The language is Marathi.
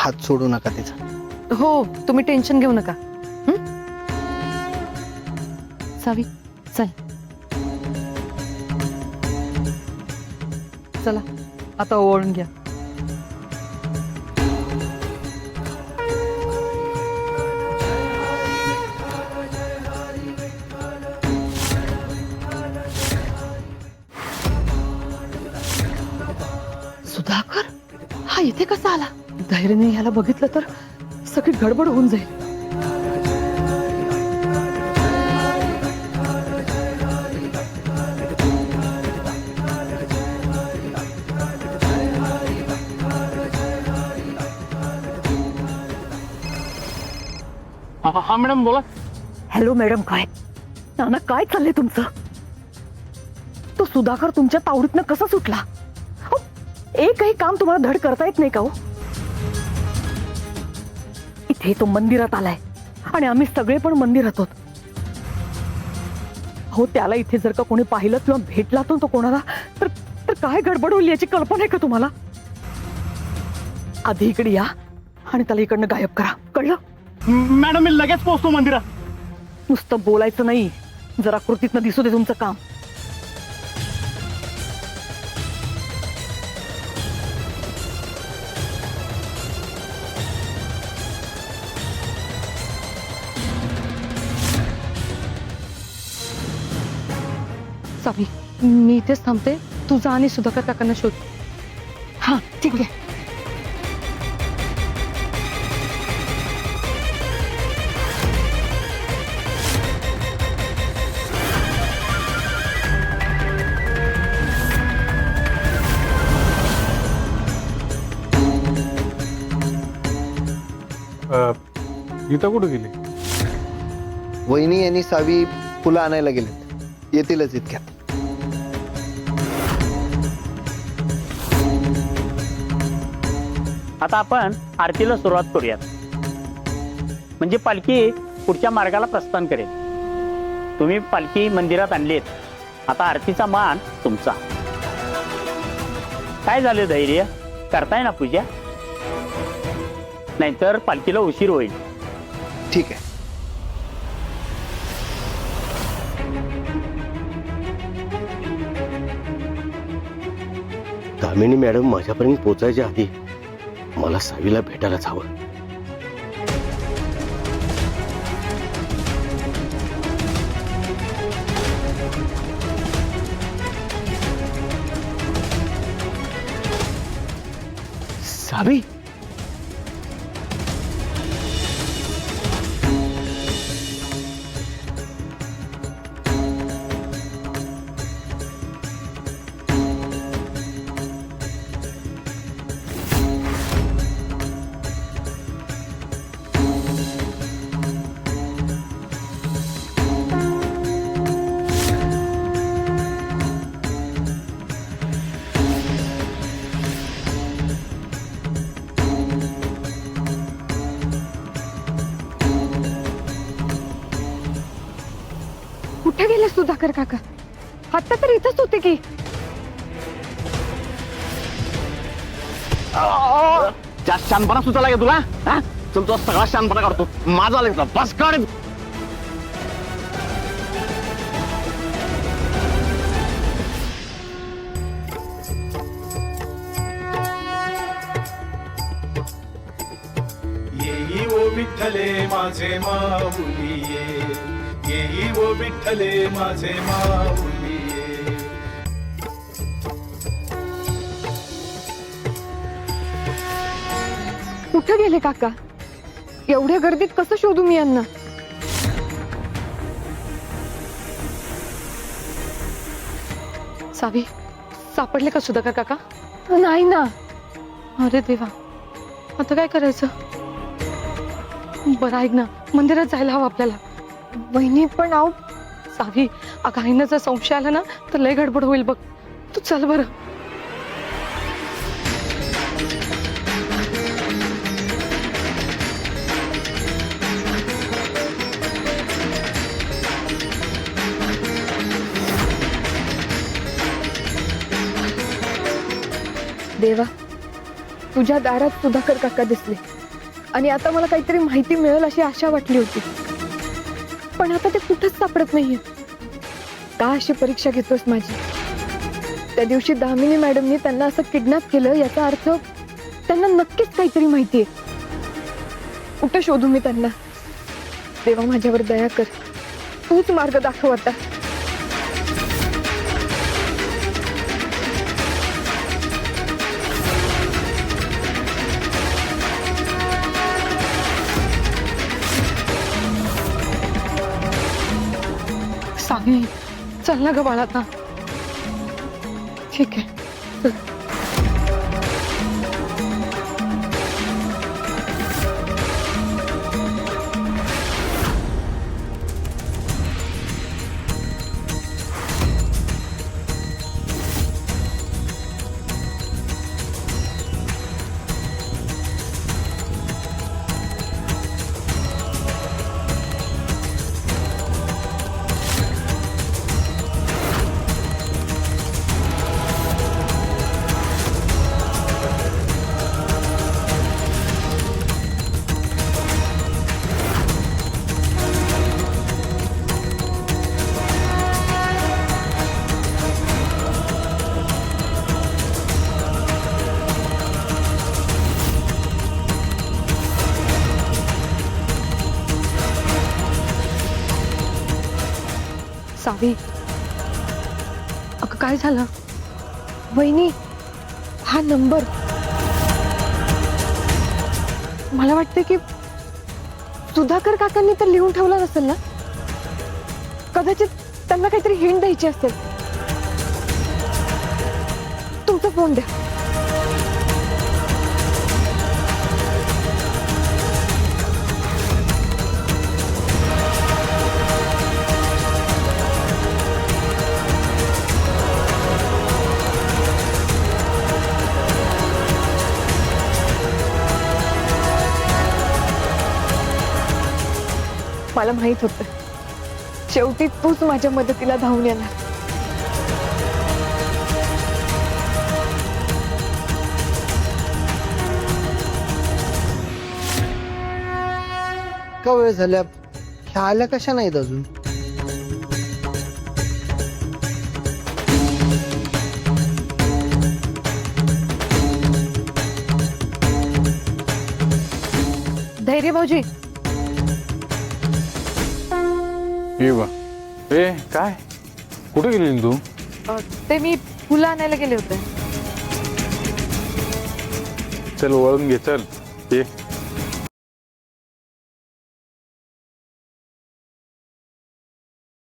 हात सोडू नका तिचा. हो, तुम्ही टेन्शन घेऊ नका. सावी चल, चला आता ओवाळून घ्या. सुधाकर हा इथे कसा आला? धैर्यने ह्याला बघितलं तर सगळी गडबड होऊन जाईल. हा मॅडम बोला. हॅलो मॅडम, काय नाना काय चाललंय तुमचं? तो सुधाकर तुमच्या तावडीतनं कसा सुटला? हो, एकही काम तुम्हाला धड करता येत नाही का हो? इथे तो मंदिरात आलाय आणि आम्ही सगळे पण मंदिरात आहोत. हो, त्याला इथे जर का कोणी पाहिलं किंवा भेटला तो कोणाला तर तर काय गडबड होईल याची कल्पना आहे का तुम्हाला? आधी इकडे या आणि त्याला इकडनं गायब करा, कळलं? मॅडम मी लगेच पोहोचतो मंदिरात. नुसतं बोलायचं नाही, जरा कृतीतनं दिसू दे तुमचं काम. सावी, मी इथेच थांबते, तुझा आणि सुधाकर काकांना शोध. हा ठीक आहे. गीता कुठे गेली? वहिनी आणि सावी फुलं आणायला गेलेत, येतीलच इतक्यात. आता आपण आरतीला सुरुवात करूयात. म्हणजे पालखी पुढच्या मार्गाला प्रस्थान करेल. तुम्ही पालखी मंदिरात आणलीत, आता आरतीचा मान तुमचा. काय झालं धैर्य, करताय ना पूजा? नाहीतर पालखीला उशीर होईल. ठीक आहे. दामिनी मॅडम माझ्यापर्यंत पोहोचायच्या आधी मला सावीला भेटायलाच हवं. सावी, कुठे गेले सुधाकर काका? आता तर इथंच होते की. जास्त शानपणा सुचायला का तुला? हा? चल तुला सगळा शानपणा काढतो. माझा आला का? बस काढ. येई वो विठ्ठले माझे माऊली ये, येई वो विठ्ठले माझे माऊली ये. कुठे गेले काका? एवढ्या गर्दीत कसं शोधू मी यांना? सावी, सापडले का सुधाकर काका? नाही ना. अरे देवा, आता काय करायचं? बरं ऐक ना, मंदिरात जायला हवं आपल्याला. वहिनी पण आहो. सावी, अगं आईना जर संशय आला ना तर लय गडबड होईल बघ. तू चल बरं. देवा, तुझ्या दारात सुधाकर काका दिसले आणि आता मला काहीतरी माहिती मिळेल अशी आशा वाटली होती, पण आता ते कुठंच सापडत नाहीये. का अशी परीक्षा घेतोस माझी? त्या दिवशी दामिनी मॅडमनी त्यांना असं किडनॅप केलं याचा अर्थ त्यांना नक्कीच काहीतरी माहितीये. कुठं शोधू मी त्यांना? देवा माझ्यावर दया कर, तूच मार्ग दाखव आता. सावी, चल ना ग बाळा आता. ठीक आहे, चल. सावी, अगं काय झालं? वहिनी, हा नंबर मला वाटतं की सुधाकर काकांनी तर लिहून ठेवला नसेल ना? कदाचित त्यांना काहीतरी हिंट द्यायची असेल. तुमचा फोन द्या. मला माहित होतं शेवटी तूच माझ्या मदतीला धावून येणार. का वेळ झाल्या? ह्या आल्या कशा नाहीत अजून? धैर्य भाऊजी, ये बा. ए काय, कुठे गेली तू? ते मी फुलं आणायला गेले होते. चल वळून घे, चल ये.